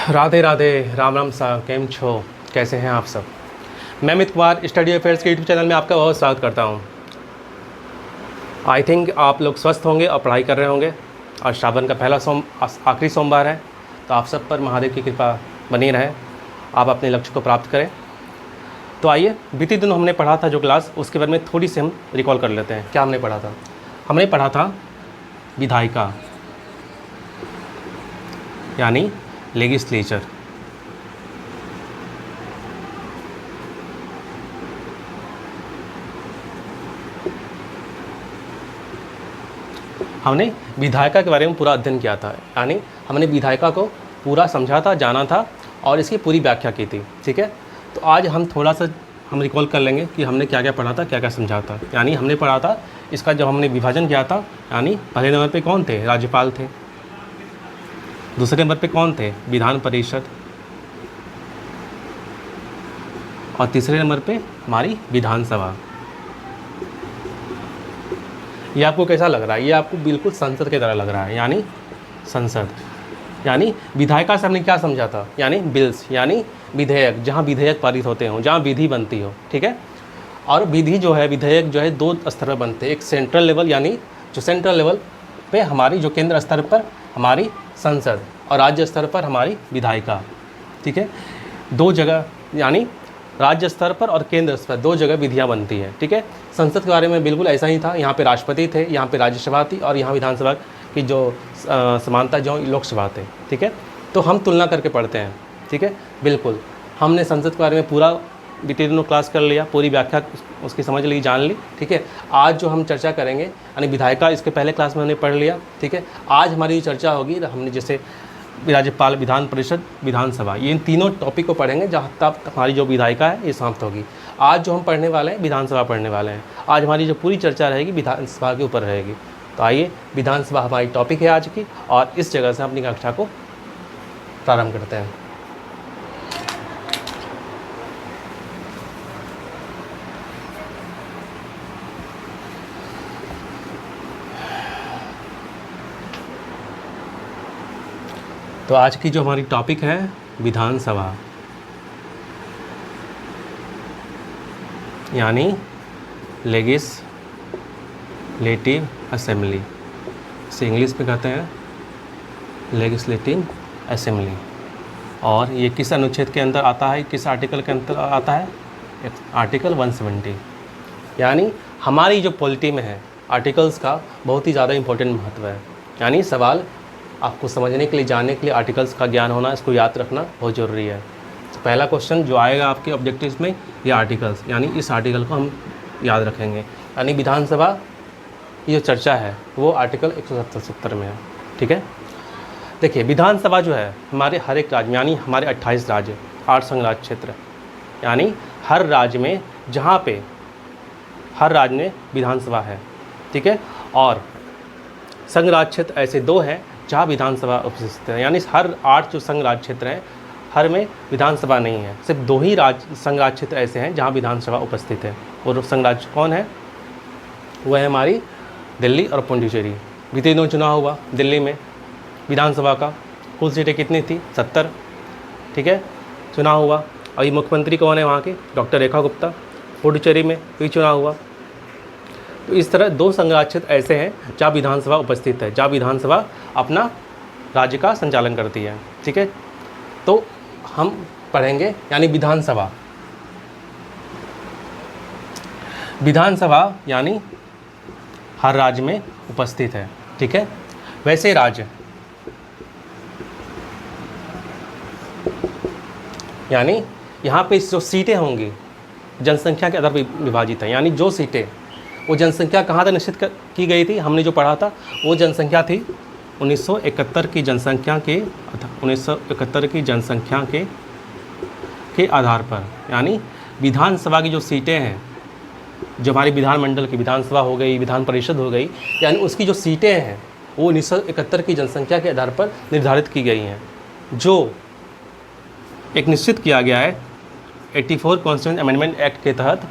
राधे राधे, राम राम सा, केम छो, कैसे हैं आप सब। मैं अमित कुमार स्टडी अफेयर्स के यूट्यूब चैनल में आपका बहुत स्वागत करता हूं। आई थिंक आप लोग स्वस्थ होंगे और पढ़ाई कर रहे होंगे। और श्रावण का पहला आखिरी सोमवार है, तो आप सब पर महादेव की कृपा बनी रहे, आप अपने लक्ष्य को प्राप्त करें। तो आइए, बीते दिनों हमने पढ़ा था जो क्लास, उसके बारे में थोड़ी सी हम रिकॉल कर लेते हैं। क्या हमने पढ़ा था? हमने पढ़ा था विधायिका यानी लेजिस्लेचर। हमने विधायिका के बारे में पूरा अध्ययन किया था, यानी हमने विधायिका को पूरा समझा था, जाना था और इसकी पूरी व्याख्या की थी। ठीक है, तो आज हम थोड़ा सा रिकॉल कर लेंगे कि हमने क्या क्या पढ़ा था, क्या क्या समझा था। यानी हमने पढ़ा था इसका जब हमने विभाजन किया था, यानी पहले नंबर पे कौन थे? राज्यपाल थे। दूसरे नंबर पे कौन थे? विधान परिषद। और तीसरे नंबर पे हमारी विधानसभा। ये आपको कैसा लग रहा है? ये आपको बिल्कुल संसद की तरह लग रहा है, यानी संसद। यानी विधायिका से हमने क्या समझा था? यानी बिल्स, यानी विधेयक, जहाँ विधेयक पारित होते हों, जहाँ विधि बनती हो। ठीक है, और विधि जो है, विधेयक जो है दो स्तर पर बनते हैं। एक सेंट्रल लेवल, यानी जो सेंट्रल लेवल पे हमारी, जो केंद्र स्तर पर हमारी संसद, और राज्य स्तर पर हमारी विधायिका। ठीक है, दो जगह, यानी राज्य स्तर पर और केंद्र स्तर पर दो जगह विधियाँ बनती हैं। ठीक है, संसद के बारे में बिल्कुल ऐसा ही था। यहाँ पे राष्ट्रपति थे, यहाँ पे राज्यसभा थी, और यहाँ विधानसभा की जो समानता जो लोकसभा थे। ठीक है, तो हम तुलना करके पढ़ते हैं। ठीक है, बिल्कुल हमने संसद के बारे में पूरा बीते दिनों क्लास कर लिया, पूरी व्याख्या उसकी समझ ली, जान ली। ठीक है, आज जो हम चर्चा करेंगे, यानी विधायिका इसके पहले क्लास में हमने पढ़ लिया। ठीक है, आज हमारी जो चर्चा होगी, हमने जैसे राज्यपाल, विधान परिषद, विधानसभा, ये इन तीनों टॉपिक को पढ़ेंगे, जहाँ तक हमारी जो विधायिका है ये समाप्त होगी। आज जो हम पढ़ने वाले हैं, विधानसभा पढ़ने वाले हैं। आज हमारी जो पूरी चर्चा रहेगी विधानसभा के ऊपर रहेगी। तो आइए, विधानसभा हमारी टॉपिक है आज की, और इस जगह से अपनी कक्षा को प्रारंभ करते हैं। तो आज की जो हमारी टॉपिक है विधानसभा, यानी लेजिस्लेटिव असेंबली, इसे इंग्लिश में कहते हैं लेजिस्लेटिव असेंबली। और ये किस अनुच्छेद के अंदर आता है, किस आर्टिकल के अंदर आता है? आर्टिकल 170। यानी हमारी जो पॉलिटी में है, आर्टिकल्स का बहुत ही ज़्यादा इंपॉर्टेंट महत्व है। यानी सवाल आपको समझने के लिए, जानने के लिए आर्टिकल्स का ज्ञान होना, इसको याद रखना बहुत ज़रूरी है। तो पहला क्वेश्चन जो आएगा आपके ऑब्जेक्टिव्स में, ये आर्टिकल्स, यानी इस आर्टिकल को हम याद रखेंगे। यानी विधानसभा की जो चर्चा है वो आर्टिकल 170 में है। ठीक है, देखिए विधानसभा जो है हमारे हर एक राज्य में, यानी हमारे 28 राज्य, 8 संघ राज्य क्षेत्र, यानी हर राज्य में, जहाँ पे हर राज्य में विधानसभा है। ठीक है, और संघ राज्य क्षेत्र ऐसे दो हैं जहाँ विधानसभा उपस्थित है। यानी हर 8 जो संघ राज्य क्षेत्र हैं, हर में विधानसभा नहीं है। सिर्फ दो ही संघ राज्य क्षेत्र ऐसे हैं जहाँ विधानसभा उपस्थित है। और संघ राज्य कौन है? वह है हमारी दिल्ली और पुडुचेरी। बीते दिनों चुनाव हुआ दिल्ली में विधानसभा का, कुल सीटें कितनी थी? 70। ठीक है, चुनाव हुआ। और ये मुख्यमंत्री कौन है वहाँ के? डॉक्टर रेखा गुप्ता। पुडुचेरी में भी चुनाव हुआ। तो इस तरह दो संघ राज्य क्षेत्र ऐसे हैं जहाँ विधानसभा उपस्थित है, जहाँ विधानसभा अपना राज्य का संचालन करती है। ठीक है, तो हम पढ़ेंगे, यानी विधानसभा। विधानसभा यानी हर राज्य में उपस्थित है। ठीक है, वैसे राज्य, यानी यहाँ पे जो सीटें होंगी जनसंख्या के आधार पर विभाजित है। यानी जो सीटें, वो जनसंख्या कहाँ तक निश्चित की गई थी? हमने जो पढ़ा था वो जनसंख्या थी 1971 की जनसंख्या के 1971 की जनसंख्या के आधार पर। यानी विधानसभा की जो सीटें हैं, जो हमारी विधानमंडल की, विधानसभा हो गई, विधान परिषद हो गई, यानी उसकी जो सीटें हैं वो 1971 की जनसंख्या के आधार पर निर्धारित की गई हैं, जो एक निश्चित किया गया है 84 कॉन्स्टिट्यूशन अमेंडमेंट एक्ट के तहत।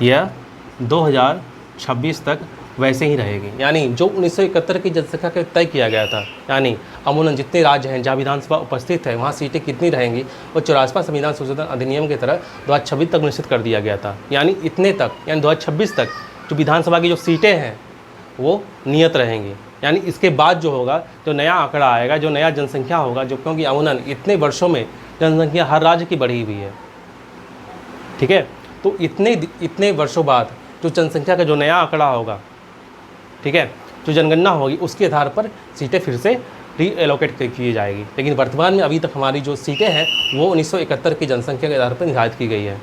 यह 2026 तक वैसे ही रहेगी। यानी जो 1971 की जनसंख्या का तय किया गया था, यानी अमूमन जितने राज्य हैं जहाँ विधानसभा उपस्थित है वहाँ सीटें कितनी रहेंगी, और 84वां संविधान संशोधन अधिनियम की तरह 2026 तक निश्चित कर दिया गया था। यानी इतने तक, यानी 2026 तक जो विधानसभा की जो सीटें हैं वो नियत रहेंगी। यानी इसके बाद जो होगा, जो नया आंकड़ा आएगा, जो नया जनसंख्या होगा, जो क्योंकि अमूमन इतने वर्षों में जनसंख्या हर राज्य की बढ़ी हुई है, ठीक है। तो इतने वर्षों बाद जो जनसंख्या का जो नया आंकड़ा होगा, ठीक है, जो जनगणना होगी, उसके आधार पर सीटें फिर से रीएलोकेट की जाएगी। लेकिन वर्तमान में अभी तक हमारी जो सीटें हैं वो 1971 की जनसंख्या के आधार पर निर्धारित की गई है,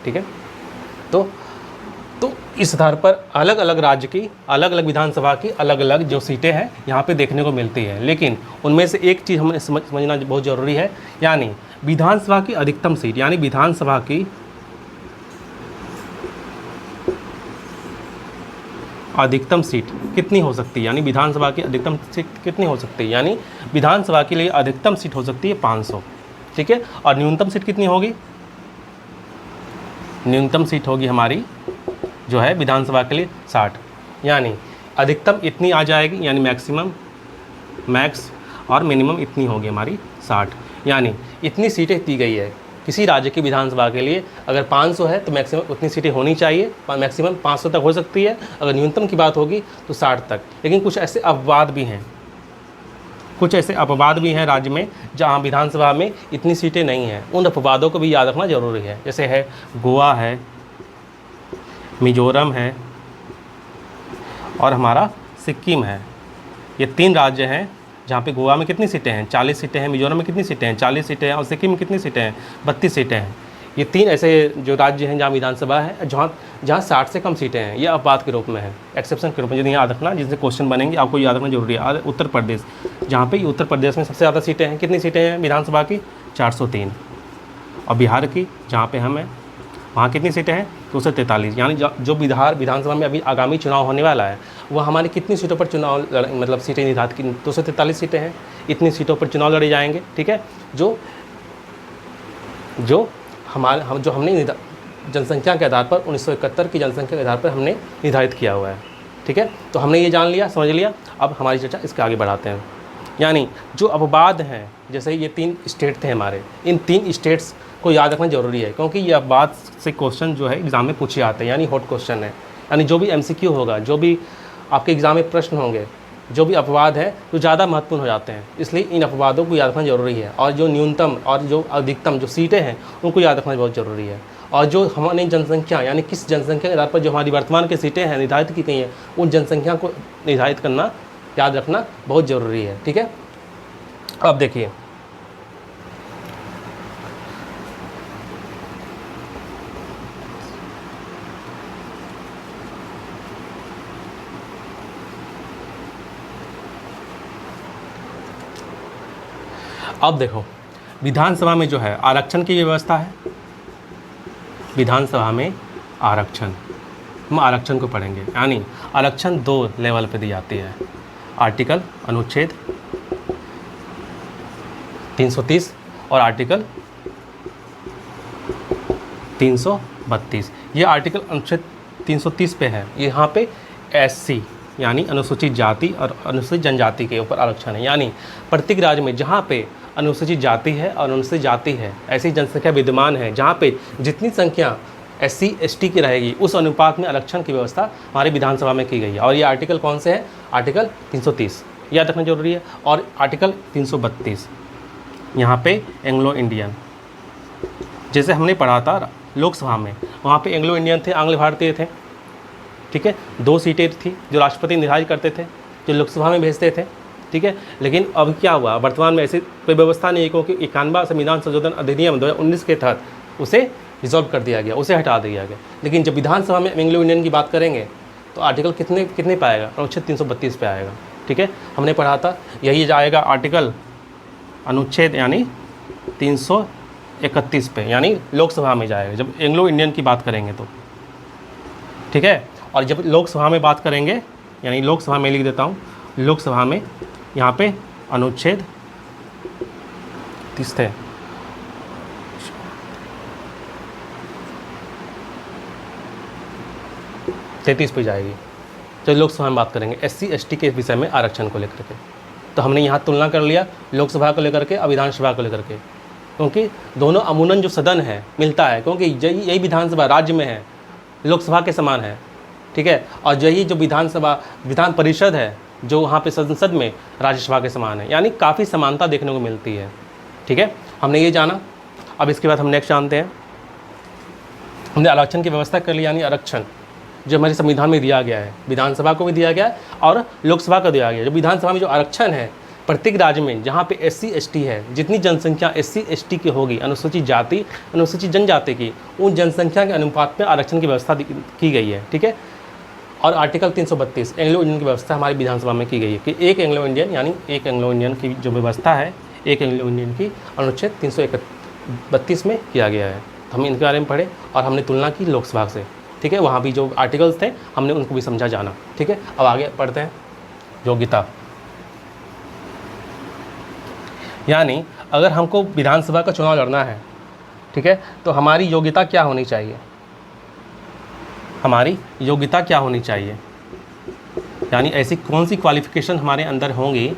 ठीक है। तो इस आधार पर अलग अलग राज्य की, अलग अलग विधानसभा की अलग अलग जो सीटें हैं यहाँ पे देखने को मिलती है। लेकिन उनमें से एक चीज़ हमें समझना बहुत ज़रूरी है, यानी विधानसभा की अधिकतम सीट, यानी विधानसभा की अधिकतम सीट कितनी हो सकती है, यानी विधानसभा की अधिकतम सीट कितनी हो सकती है, यानी विधानसभा के लिए अधिकतम सीट हो सकती है 500, ठीक है। और न्यूनतम सीट कितनी होगी, न्यूनतम सीट होगी हमारी जो है विधानसभा के लिए 60, यानी अधिकतम इतनी आ जाएगी, यानी मैक्सिमम, मैक्स और मिनिमम इतनी होगी हमारी 60। यानी इतनी सीटें दी गई है किसी राज्य की विधानसभा के लिए। अगर 500 है तो मैक्सिमम उतनी सीटें होनी चाहिए, मैक्सिमम 500 तक हो सकती है। अगर न्यूनतम की बात होगी तो 60 तक। लेकिन कुछ ऐसे अपवाद भी हैं, कुछ ऐसे अपवाद भी हैं राज्य में जहाँ विधानसभा में इतनी सीटें नहीं हैं। उन अपवादों को भी याद रखना जरूरी है। जैसे है गोवा है, मिजोरम है और हमारा सिक्किम है। ये 3 राज्य हैं जहाँ पे गोवा में कितनी सीटें हैं, 40 सीटें हैं, मिजोरम में कितनी सीटें हैं, 40 सीटें हैं, और सिक्किम में कितनी सीटें हैं, 32 सीटें हैं। ये 3 ऐसे जो राज्य हैं जहाँ विधानसभा है जहाँ 60 से कम सीटें हैं। ये अपवाद के रूप में है, एक्सेप्शन के रूप में। यदि याद रखना, जिससे क्वेश्चन बनेंगे आपको याद रखना जरूरी है। उत्तर प्रदेश, जहाँ पे उत्तर प्रदेश में सबसे ज़्यादा सीटें हैं, कितनी सीटें हैं विधानसभा की, 403। और बिहार की जहाँ पे हम हैं वहाँ कितनी सीटें हैं, 243। यानी जो विधानसभा में अभी आगामी चुनाव होने वाला है वह हमारी कितनी सीटों पर चुनाव मतलब सीटें निर्धारित की, 243 सीटें हैं। इतनी सीटों पर चुनाव लड़े जाएंगे, ठीक है। जो हमने जनसंख्या के आधार पर 1971 की जनसंख्या के आधार पर हमने निर्धारित किया हुआ है, ठीक है। तो हमने ये जान लिया, समझ लिया। अब हमारी चर्चा इसके आगे बढ़ाते हैं। यानी जो अपवाद हैं, जैसे ये 3 स्टेट थे हमारे, इन 3 स्टेट्स को याद रखना जरूरी है, क्योंकि ये अपवाद से क्वेश्चन जो है एग्ज़ाम में पूछे आते हैं, यानी हॉट क्वेश्चन है। यानी जो भी MCQ होगा, जो भी आपके एग्ज़ाम में प्रश्न होंगे, जो भी अपवाद है तो ज़्यादा महत्वपूर्ण हो जाते हैं। इसलिए इन अपवादों को याद रखना जरूरी है। और जो न्यूनतम और जो अधिकतम जो सीटें हैं उनको याद रखना बहुत ज़रूरी है। और जो हमारी जनसंख्या, यानी किस जनसंख्या के आधार पर जो हमारी वर्तमान की सीटें हैं निर्धारित की गई हैं, उन जनसंख्या को निर्धारित करना, याद रखना बहुत ज़रूरी है, ठीक है। अब देखिए, अब देखो विधानसभा में जो है आरक्षण की व्यवस्था है। विधानसभा में आरक्षण, हम आरक्षण को पढ़ेंगे। यानी आरक्षण 2 लेवल पे दी जाती है। आर्टिकल, अनुच्छेद 330 और आर्टिकल 332। ये आर्टिकल अनुच्छेद 330 पे है। यहाँ पे SC यानी अनुसूचित जाति और अनुसूचित जनजाति के ऊपर आरक्षण है। यानी प्रत्येक राज्य में जहाँ पे अनुसूचित जाति है और अनुसूचित जाति है, ऐसी जनसंख्या विद्यमान है जहाँ पे जितनी संख्या SC ST की रहेगी उस अनुपात में आरक्षण की व्यवस्था हमारी विधानसभा में की गई है। और ये आर्टिकल कौन से है, आर्टिकल 330 याद रखना जरूरी है। और आर्टिकल 332 यहाँ पे एंग्लो इंडियन, जैसे हमने पढ़ा था लोकसभा में, वहाँ पे एंग्लो इंडियन थे, आंग्ल भारतीय थे, ठीक है। 2 सीटें थी जो राष्ट्रपति निर्धारित करते थे, जो लोकसभा में भेजते थे, ठीक है। लेकिन अब क्या हुआ, वर्तमान में ऐसी कोई व्यवस्था नहीं है, क्योंकि 91 संविधान संशोधन अधिनियम 2019 के तहत उसे रिजॉल्व कर दिया गया, उसे हटा दिया गया। लेकिन जब विधानसभा में एंग्लो इंडियन की बात करेंगे तो आर्टिकल कितने पे आएगा, अनुच्छेद 332 पे आएगा, ठीक है। हमने पढ़ा था यही जाएगा आर्टिकल, अनुच्छेद यानी 331 पे, यानी लोकसभा में जाएगा जब एंग्लो इंडियन की बात करेंगे तो, ठीक है। और जब लोकसभा में बात करेंगे, यानी लोकसभा में लिख देता हूँ, लोकसभा में यहाँ पे अनुच्छेद 33 पे जाएगी। तो लोकसभा में बात करेंगे SC ST के विषय में आरक्षण को लेकर के। तो हमने यहाँ तुलना कर लिया लोकसभा को लेकर के और विधानसभा को लेकर के, क्योंकि दोनों अमूमन जो सदन है मिलता है, क्योंकि यही विधानसभा राज्य में है, लोकसभा के समान है, ठीक है। और यही जो विधान परिषद है जो वहाँ पे संसद में राज्यसभा के समान है, यानी काफ़ी समानता देखने को मिलती है, ठीक है। हमने ये जाना। अब इसके बाद हम नेक्स्ट जानते हैं, हमने आरक्षण की व्यवस्था कर ली, यानी आरक्षण जो हमारे संविधान में दिया गया है, विधानसभा को भी दिया गया है और लोकसभा को दिया गया है। जो विधानसभा में जो आरक्षण है प्रत्येक राज्य में जहाँ पे SC ST है, जितनी जनसंख्या SC ST की होगी, अनुसूचित जाति अनुसूचित जनजाति की, उन जनसंख्या के अनुपात में आरक्षण की व्यवस्था की गई है, ठीक है। और आर्टिकल 332 एंग्लो इंडियन की व्यवस्था हमारी विधानसभा में की गई है कि एक एंग्लो इंडियन, यानी एक एंग्लो इंडियन की जो व्यवस्था है, एक एंग्लो इंडियन की अनुच्छेद 332 में किया गया है। तो हम इनके बारे में पढ़े और हमने तुलना की लोकसभा से, ठीक है। वहाँ भी जो आर्टिकल्स थे हमने उनको भी समझा जाना, ठीक है। अब आगे पढ़ते हैं योग्यता, यानी अगर हमको विधानसभा का चुनाव लड़ना है, ठीक है, तो हमारी योग्यता क्या होनी चाहिए, हमारी योग्यता क्या होनी चाहिए, यानी ऐसी कौन सी क्वालिफ़िकेशन हमारे अंदर होंगी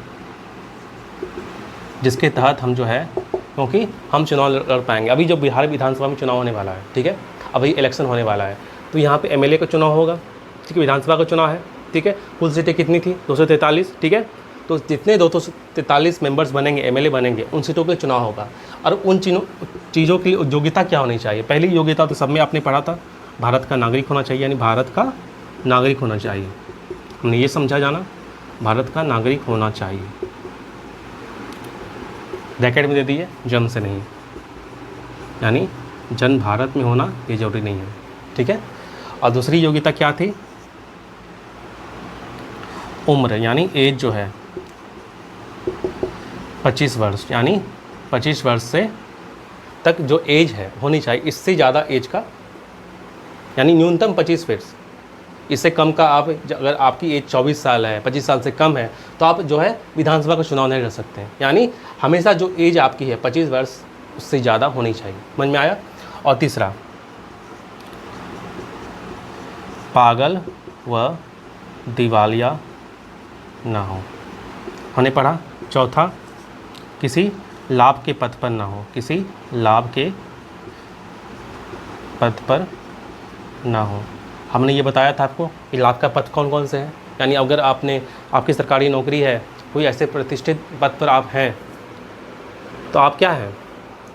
जिसके तहत हम जो है, क्योंकि हम चुनाव लड़ पाएंगे। अभी जो बिहार विधानसभा में चुनाव होने वाला है, ठीक है, अभी इलेक्शन होने वाला है, तो यहाँ पे MLA का चुनाव होगा, ठीक है, विधानसभा का चुनाव है, ठीक है। कुल सीटें कितनी थी 243, ठीक है। तो जितने 243 मेंबर्स बनेंगे, MLA बनेंगे, उन सीटों के चुनाव होगा। और उन चीज़ों की योग्यता क्या होनी चाहिए। पहली योग्यता तो सब में आपने पढ़ा था, भारत का नागरिक होना चाहिए, यानी भारत का नागरिक होना चाहिए। हमने ये समझा जाना, भारत का नागरिक होना चाहिए, ब्रैकेट में दे दिए, जन्म से नहीं, यानी जन्म भारत में होना ये जरूरी नहीं है, ठीक है। और दूसरी योग्यता क्या थी, उम्र, यानी एज जो है 25 वर्ष, यानी 25 वर्ष से तक जो एज है होनी चाहिए। इससे ज़्यादा एज का, यानी न्यूनतम 25 वर्ष, इससे कम का आप, अगर आपकी एज 24 साल है, 25 साल से कम है, तो आप जो है विधानसभा का चुनाव नहीं लड़ सकते हैं। यानी हमेशा जो एज आपकी है 25 वर्ष, उससे ज़्यादा होनी चाहिए। समझ में आया। और तीसरा, पागल व दिवालिया ना हो, हमने पढ़ा। चौथा, किसी लाभ के पद पर ना हो, किसी लाभ के पद पर ना हो। हमने ये बताया था आपको कि लाभ का पद कौन कौन से हैं, यानी अगर आपकी सरकारी नौकरी है, कोई ऐसे प्रतिष्ठित पद पर आप हैं, तो आप क्या हैं,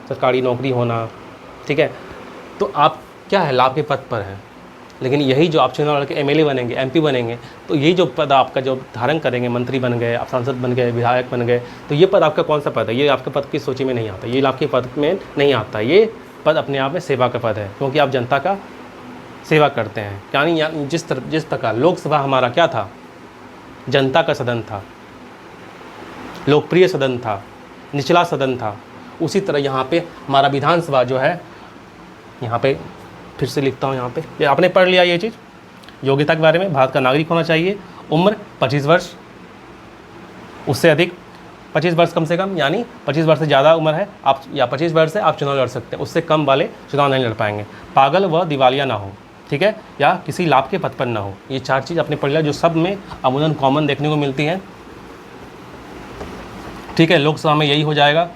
सरकारी नौकरी होना, ठीक है, तो आप क्या है, लाभ के पद पर हैं। लेकिन यही जो आप चुनाव लड़के MLA बनेंगे, MP बनेंगे, तो यही जो पद आपका जो धारण करेंगे, मंत्री बन गए, आप सांसद बन गए, विधायक बन गए, तो ये पद आपका कौन सा पद है, ये आपके पद की सूची में नहीं आता, ये आपके पद में नहीं आता। ये पद अपने आप में सेवा का पद है, क्योंकि आप जनता का सेवा करते हैं। यानी जिस प्रकार लोकसभा हमारा क्या था, जनता का सदन था, लोकप्रिय सदन था, निचला सदन था, उसी तरह यहाँ पे हमारा विधानसभा जो है, यहाँ पे फिर से लिखता हूँ, यहाँ पे ये आपने पढ़ लिया ये चीज़ योग्यता के बारे में। भारत का नागरिक होना चाहिए, उम्र 25 वर्ष, उससे अधिक 25 वर्ष कम से कम, यानी 25 वर्ष से ज़्यादा उम्र है आप, या 25 वर्ष से आप चुनाव लड़ सकते हैं, उससे कम वाले चुनाव नहीं लड़ पाएंगे। पागल व दिवालिया ना हो, ठीक है, या किसी लाभ के पद पर ना हो। ये 4 चीज़ आपने पढ़ लिया जो सब में अमूमन कॉमन देखने को मिलती हैं, ठीक है। लोकसभा में यही हो जाएगा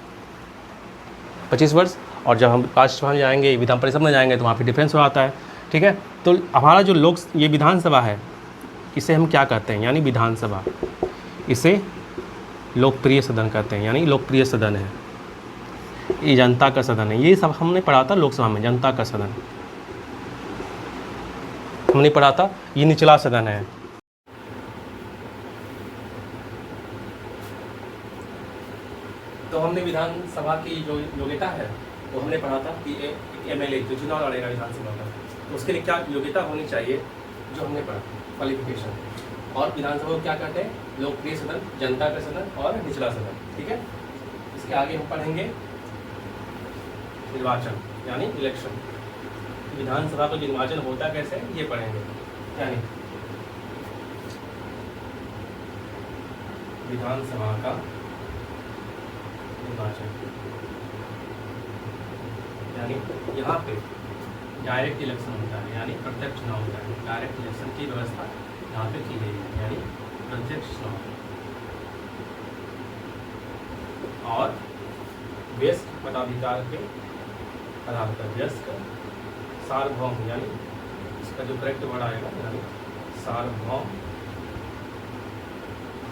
25 वर्ष, और जब हम राज्यसभा में जाएंगे, विधान परिषद में जाएंगे, तो वहाँ पे डिफरेंस हो आता है, ठीक है। तो हमारा जो ये विधानसभा है, इसे हम क्या कहते हैं, यानी विधानसभा, इसे लोकप्रिय सदन कहते हैं, यानी लोकप्रिय सदन है, ये जनता का सदन है। ये सब हमने पढ़ा था लोकसभा में, जनता का सदन हमने पढ़ा था, ये निचला सदन है। तो हमने विधानसभा की जो योग्यता है वो हमने पढ़ा था कि MLA जो चुनाव लड़ेगा विधानसभा का, तो उसके लिए क्या योग्यता होनी चाहिए, जो हमने पढ़ा क्वालिफिकेशन। और विधानसभा को क्या कहते हैं, लोकप्रिय सदन, जनता का सदन और निचला सदन, ठीक है। इसके आगे हम पढ़ेंगे निर्वाचन, यानी इलेक्शन। विधानसभा का निर्वाचन होता कैसे, ये पढ़ेंगे, यानी विधानसभा का निर्वाचन, यानी यहाँ पे डायरेक्ट इलेक्शन होता है, यानी प्रत्यक्ष चुनाव होता है, डायरेक्ट इलेक्शन की व्यवस्था यहाँ पे की गई है, यानी प्रत्यक्ष चुनाव। और वयस्क मताधिकार के आधार पर, वयस्क सार्वभौम, यानी इसका जो करेक्ट वर्ड आएगा यानी सार्वभौम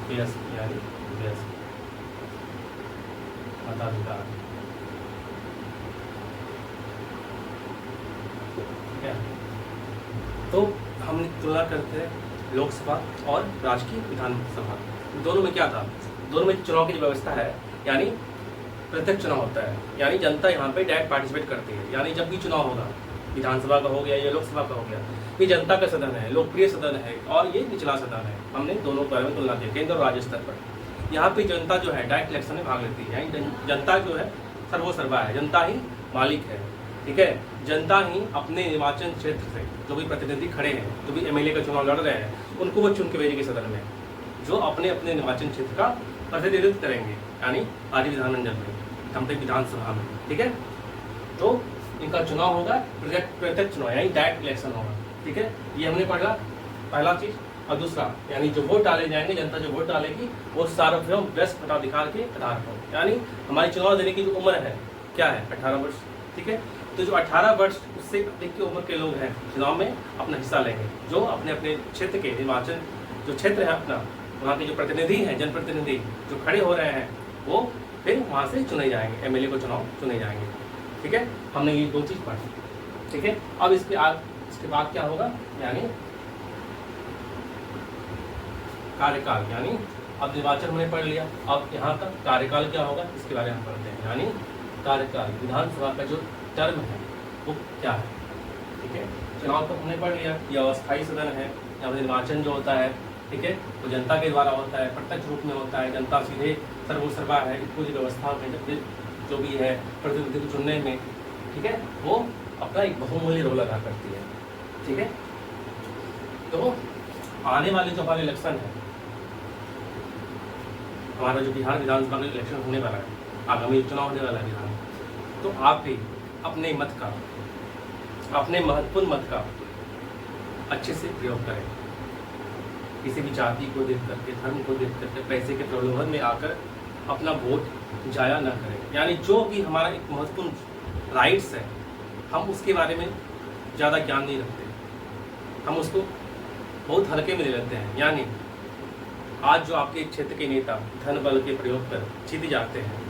वयस्क, यानी वयस्क मताधिकार। ठीक है, तो हम तुलना करते हैं लोकसभा और राष्ट्रीय विधानसभा, दोनों में क्या था, दोनों में चुनाव की जो व्यवस्था है, यानी प्रत्यक्ष चुनाव होता है, यानी जनता यहाँ पे डायरेक्ट पार्टिसिपेट करती है। यानी जब भी चुनाव होगा, विधानसभा का हो गया या लोकसभा का हो गया, ये जनता का सदन है, लोकप्रिय सदन है, और ये निचला सदन है। हमने दोनों के बारे में तुलना की, केंद्र और राज्य स्तर पर। यहाँ पे जनता जो है डायरेक्ट इलेक्शन में भाग लेती है, यानी जनता जो है सर्वोसर्वा है, जनता ही मालिक है। ठीक है, जनता ही अपने निर्वाचन क्षेत्र से जो भी प्रतिनिधि खड़े हैं, जो भी एमएलए का चुनाव लड़ रहे हैं, उनको वो चुन के भेजेगी सदन में, जो अपने अपने निर्वाचन क्षेत्र का प्रतिनिधित्व करेंगे, यानी राज्य विधानमंडल में, विधानसभा में। ठीक है, तो इनका चुनाव होगा प्रत्यक्ष चुनाव, यानी डायरेक्ट इलेक्शन होगा। ठीक है, ये हमने पढ़ा पहला चीज। और दूसरा, यानी जो वोट डाले जाएंगे, जनता जो वोट डालेगी वो सार्वभौम वयस्क मताधिकार के आधार पर, यानी हमारी चुनाव देने की जो उम्र है क्या है, 18 वर्ष। ठीक है, तो जो 18 वर्ष उससे अधिक की उम्र के लोग हैं चुनाव में अपना हिस्सा लेंगे, जो अपने अपने क्षेत्र के निर्वाचन जो क्षेत्र है अपना, वहाँ के जो प्रतिनिधि हैं, जनप्रतिनिधि जो खड़े हो रहे हैं, वो फिर वहाँ से चुने जाएंगे, एमएलए को चुनाव चुने जाएंगे। ठीक है, हमने ये दो चीज़ पढ़ी। ठीक है, अब इसके बाद क्या होगा, यानी कार्यकाल, यानी अब निर्वाचन हमने पढ़ लिया, अब यहाँ तक कार्यकाल क्या होगा इसके बारे में हम पढ़ते हैं। यानी कार्यकाल, विधानसभा का जो टर्म है वो क्या है। ठीक है, चुनाव तो हमने पढ़ लिया, यह अस्थायी सदन है, यहाँ निर्वाचन जो होता है, ठीक है, वो जनता के द्वारा होता है, प्रत्यक्ष रूप में होता है, जनता सीधे सर्वोसर्वा है, पूरी व्यवस्था में जो भी है प्रतिनिधि को चुनने में, ठीक है, वो अपना एक बहुमूल्य रोल अदा करती है। ठीक है, तो आने वाले जो हमारे इलेक्शन है, हमारा जो बिहार विधानसभा का इलेक्शन होने वाला है, आगामी चुनाव होने वाला है बिहार, तो आप भी अपने मत का, अपने महत्वपूर्ण मत का अच्छे से प्रयोग करें। किसी भी जाति को देख करके, धर्म को देख करके, पैसे के प्रलोभन में आकर अपना वोट जाया ना करें। यानी जो भी हमारा एक महत्वपूर्ण राइट्स है, हम उसके बारे में ज़्यादा ज्ञान नहीं रखते, हम उसको बहुत हल्के में ले लेते हैं। यानी आज जो आपके क्षेत्र के नेता धन बल के प्रयोग कर जीत जाते हैं,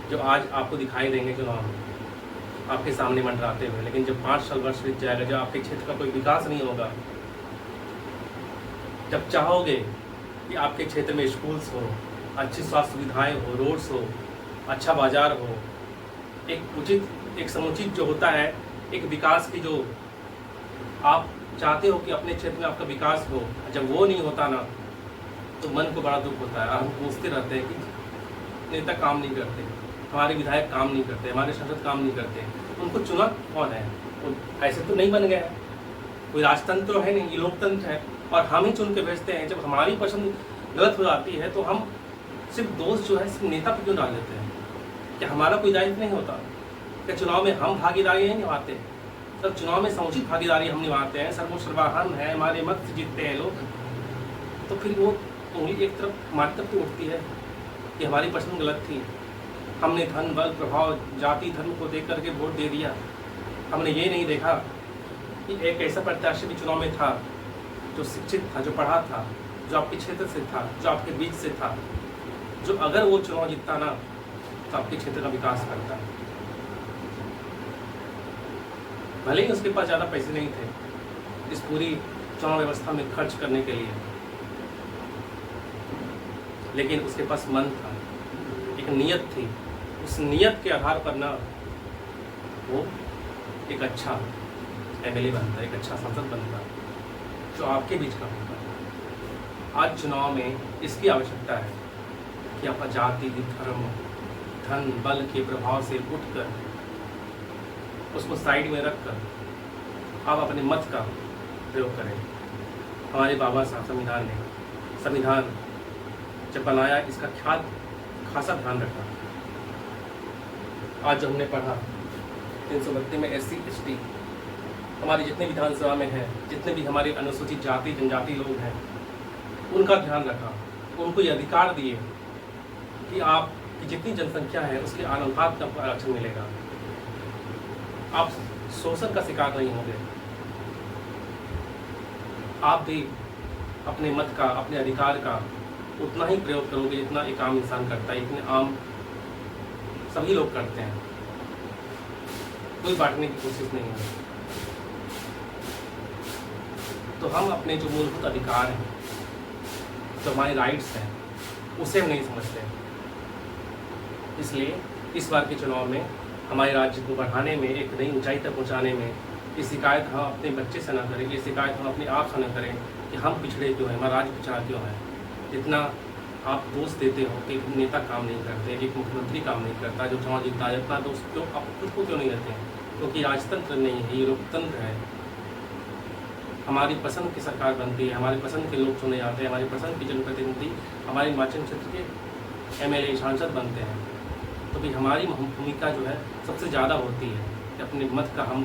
जो आज आपको दिखाई देंगे चुनाव में आपके सामने मंडराते हुए, लेकिन जब 5 साल वर्ष बीत जाएगा, जब आपके क्षेत्र का कोई विकास नहीं होगा, जब चाहोगे कि आपके क्षेत्र में स्कूल्स हो, अच्छी स्वास्थ्य सुविधाएं हो, रोड्स हो, अच्छा बाजार हो, एक उचित, एक समुचित जो होता है, एक विकास की जो आप चाहते हो कि अपने क्षेत्र में आपका विकास हो, जब वो नहीं होता ना, तो मन को बड़ा दुख होता है। और हम पूछते रहते हैं कि नेता काम नहीं करते, हमारे विधायक काम नहीं करते, हमारे सांसद काम नहीं करते, उनको चुना कौन है? वो ऐसे तो नहीं बन गए हैं, कोई राजतंत्र है नहीं, ये लोकतंत्र है, और हम ही चुन के भेजते हैं। जब हमारी पसंद गलत हो जाती है तो हम सिर्फ दोष जो है सिर्फ नेता पर क्यों डाल देते हैं? क्या हमारा कोई दायित्व नहीं होता? क्या चुनाव में हम भागीदारी नहीं निभाते? तब चुनाव में समुचित भागीदारी हम निभाते हैं, सर्वोसर्वा हम है, हमारे मत से जीतते हैं लोग, तो फिर वो उंगली एक तरफ हमारी तरफ उठती है कि हमारी पसंद गलत थी, हमने धन बल प्रभाव जाति धर्म को देख करके वोट दे दिया। हमने ये नहीं देखा कि एक ऐसा प्रत्याशी भी चुनाव में था जो शिक्षित था, जो पढ़ा था, जो आपके क्षेत्र से था, जो आपके बीच से था, जो अगर वो चुनाव जीतता ना तो आपके क्षेत्र का विकास करता। भले ही उसके पास ज़्यादा पैसे नहीं थे इस पूरी चुनाव व्यवस्था में खर्च करने के लिए, लेकिन उसके पास मन था, एक नियत थी। उस नियत के आधार पर ना वो एक अच्छा एमएलए बनता, एक अच्छा सांसद बनता जो आपके बीच का होता। आज चुनाव में इसकी आवश्यकता है कि आप जाति धर्म धन बल के प्रभाव से उठकर उसको साइड में रखकर आप अपने मत का प्रयोग करें। हमारे बाबा साहब संविधान ने संविधान जब बनाया इसका खासा ध्यान रखा। आज जो हमने पढ़ा 332 में SC ST हमारे जितने विधानसभा में हैं, जितने भी हमारे अनुसूचित जाति जनजाति लोग हैं, उनका ध्यान रखा, उनको ये अधिकार दिए कि आपकी जितनी जनसंख्या है उसके अनुपात का आरक्षण मिलेगा, आप शोषण का शिकार नहीं होंगे, आप भी अपने मत का, अपने अधिकार का उतना ही प्रयोग करोगे जितना एक आम इंसान करता है, इतने आम सभी लोग करते हैं, कोई बांटने की कोशिश नहीं है। तो हम अपने जो मूलभूत अधिकार हैं, जो हमारे राइट्स हैं, उसे हम नहीं समझते। इसलिए इस बार के चुनाव में हमारे राज्य को बढ़ाने में, एक नई ऊंचाई तक पहुंचाने में ये शिकायत हम अपने बच्चे से ना करें, ये शिकायत हम अपने आप से ना करें कि हम पिछड़े क्यों हैं, हमारा राज्य पिछड़ा क्यों है। जितना आप दोष देते हो कि एक नेता काम नहीं करते, एक मुख्यमंत्री काम नहीं करता, जो चुनाव जीतता है, इतना दोष क्यों आप खुद को क्यों नहीं देते हैं? क्योंकि राजतंत्र नहीं है, ये लोकतंत्र है। हमारी पसंद की सरकार बनती है, हमारी पसंद के लोग चुने जाते हैं, हमारी पसंद की जनप्रतिनिधि हमारे हिमाचल क्षेत्र के MLA सांसद बनते हैं। तो भी हमारी भूमिका जो है सबसे ज़्यादा होती है कि अपने मत का हम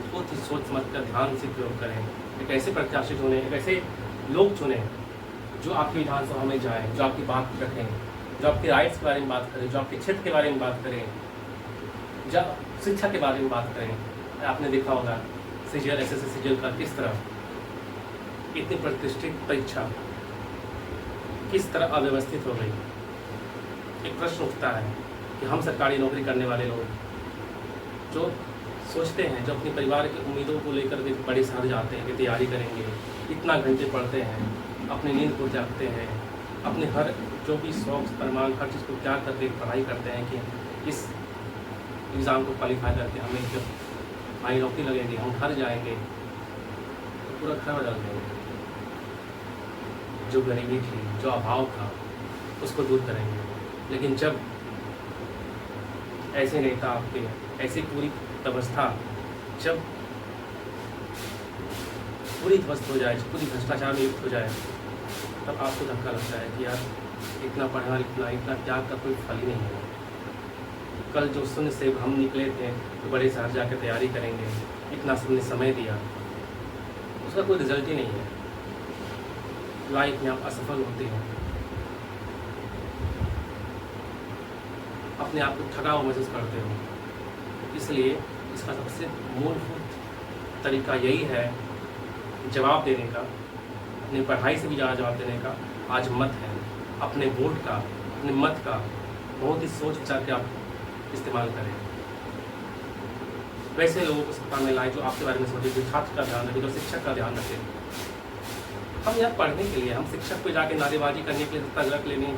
बहुत ही सोच समझ कर ध्यान से प्रयोग करें, एक ऐसे प्रत्याशी चुनें, एक ऐसे लोग चुनें जो आपकी विधानसभा में जाएं, जो आपकी बात रखें, जो आपके राइट्स के बारे में बात करें, जो आपके क्षेत्र के बारे में बात करें, जो शिक्षा के बारे में बात करें। आपने देखा होगा CGL SSC CGL का किस तरह इतनी प्रतिष्ठित परीक्षा किस तरह अव्यवस्थित हो गई। एक प्रश्न उठता है कि हम सरकारी नौकरी करने वाले लोग जो सोचते हैं, जो अपने परिवार की उम्मीदों को लेकर के बड़े शहर जाते हैं कि तैयारी करेंगे, इतना घंटे पढ़ते हैं, अपनी नींद को त्यागते हैं, अपने हर जो भी शौक अरमान हर चीज़ को त्याग करके पढ़ाई करते हैं कि इस एग्ज़ाम को क्वालिफाई करके हमें जब हमारी नौकरी लगेगी, हम घर जाएंगे तो पूरा घर बदल देंगे, जो गरीबी थी, जो अभाव था, उसको दूर करेंगे। लेकिन जब ऐसे नेता आपके, ऐसी पूरी व्यवस्था जब पूरी ध्वस्त हो जाए, पूरी भ्रष्टाचार में युक्त हो जाए, तब आपको धक्का लगता है कि यार इतना पढ़ना लिखना, इतना त्याग का कोई फल ही नहीं है। कल जो शून्य से हम निकले थे तो बड़े शहर जाकर तैयारी करेंगे, इतना हमने समय दिया, उसका कोई रिजल्ट ही नहीं है। लाइफ में आप असफल होते हो, अपने आप को थका हुआ महसूस करते हो। इसलिए इसका सबसे मूलभूत तरीका यही है जवाब देने का, अपनी पढ़ाई से भी ज़्यादा जवाब देने का आज मत है। अपने वोट का, अपने मत का बहुत ही सोच विचार के आप इस्तेमाल करें। वैसे लोगों को सत्ता में लाए जो आपके बारे में सोचे, जो छात्र का ध्यान रखे, जो शिक्षक का ध्यान रखे। हम यहाँ पढ़ने के लिए, हम शिक्षक पे जाके नारेबाजी करने के लिए सत्ता रख लेनी है।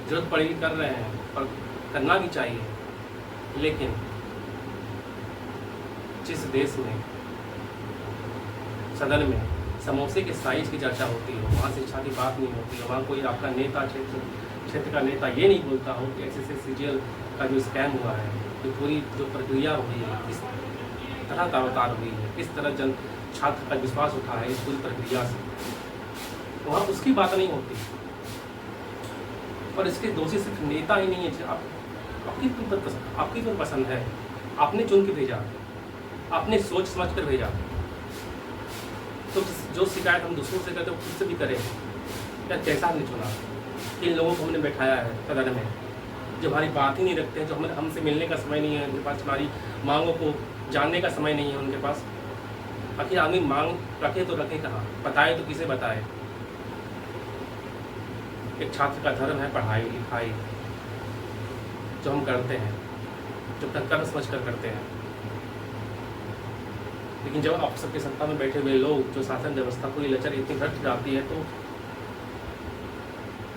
जरूरत पड़ेगी कर रहे हैं और करना भी चाहिए, लेकिन जिस देश में सदन में समोसे के साइज की चर्चा होती है, वहाँ शिक्षा की बात नहीं होती है, वहाँ कोई आपका नेता क्षेत्र का नेता ये नहीं बोलता हो कि SSC CGL का जो स्कैम हुआ है, जो पूरी जो प्रक्रिया हुई है, किस तरह तारोतार हुई है, किस तरह छात्र का विश्वास उठा है इस पूरी प्रक्रिया से, वहाँ उसकी बात नहीं होती। और इसके दोषी सिर्फ नेता ही नहीं है। आपकी क्यों पसंद है, आपने चुन के भेजा, आपने सोच समझ कर भेजा। तो जो शिकायत हम दूसरों से करते हैं वो खुद से भी करें। या कैसा हमने चुना, किन लोगों को हमने बैठाया है सदन में, जो हमारी बात ही नहीं रखते हैं, जो हमसे मिलने का समय नहीं है उनके पास, हमारी मांगों को जानने का समय नहीं है उनके पास। आखिर आदमी मांग रखे तो रखे कहाँ, बताए तो किसे बताए। एक छात्र का धर्म है पढ़ाई लिखाई, जो हम करते हैं, जो कर्म समझ कर करते हैं। लेकिन जब आप सबके सत्ता में बैठे हुए लोग, जो शासन व्यवस्था पूरी लचर इतनी भ्रष्ट जाती है,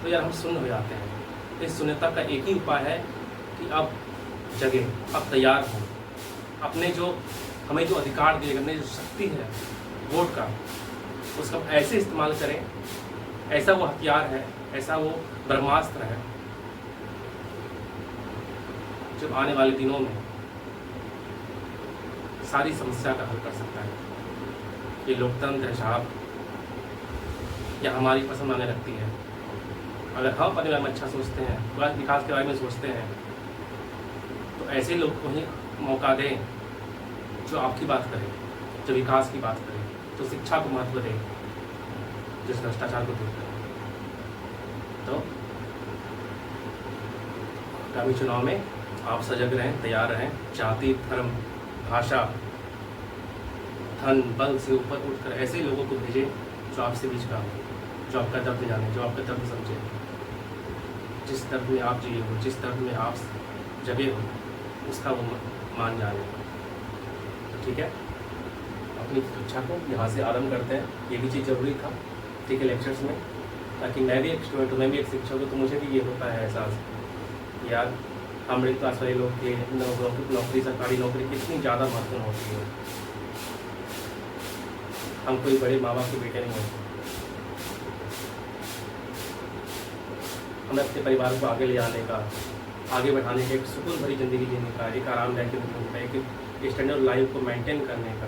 तो यार हम शून्य हो जाते हैं। इस शून्यता का एक ही उपाय है कि आप जगें, आप तैयार हों, अपने जो हमें जो अधिकार दिए, अपने जो शक्ति है वोट का, उसका ऐसे इस्तेमाल करें, ऐसा वो हथियार है, ऐसा वो ब्रह्मास्त्र है, जब आने वाले दिनों में सारी समस्या का हल कर सकता है। ये लोकतंत्र है साहब, या हमारी पसंद आने लगती है। अगर हम अपने बारे में अच्छा सोचते हैं, विकास के बारे में सोचते हैं, तो ऐसे लोग को ही मौका दें जो आपकी बात करें। जो विकास की बात करें, जो शिक्षा को महत्व दें, जिस भ्रष्टाचार को दूर करें। तो आगामी चुनाव में आप सजग रहें, तैयार रहें। जाति, धर्म, भाषा, धन, बल से ऊपर उठकर ऐसे लोगों को भेजें जो आपसे बीच का हो, जो आपका दर्द जाने, जो आपका दर्द समझे। जिस दर्द में आप जिए हो, जिस दर्द में आप जगे हो, उसका वो मान जाने। ठीक है, अपनी शिक्षा को यहाँ से आरम्भ करते हैं। ये भी चीज़ जरूरी था, ठीक है, लेक्चर्स में, ताकि मैं भी एक स्टूडेंट हूँ, मैं भी एक शिक्षक हूँ, तो मुझे भी ये होता है एहसास, यार हम मिडिल क्लास वाले लोग के नौकरी, सरकारी नौकरी कितनी ज़्यादा महत्वपूर्ण होती है। हम कोई बड़े माँ बाप के बेटे नहीं होते। हमें अपने परिवार को आगे ले जाने का, आगे बढ़ाने का, एक सुकून भरी ज़िंदगी जीने का, एक आरामदायक ज़िंदगी का, एक स्टैंडर्ड लाइफ को मेंटेन करने का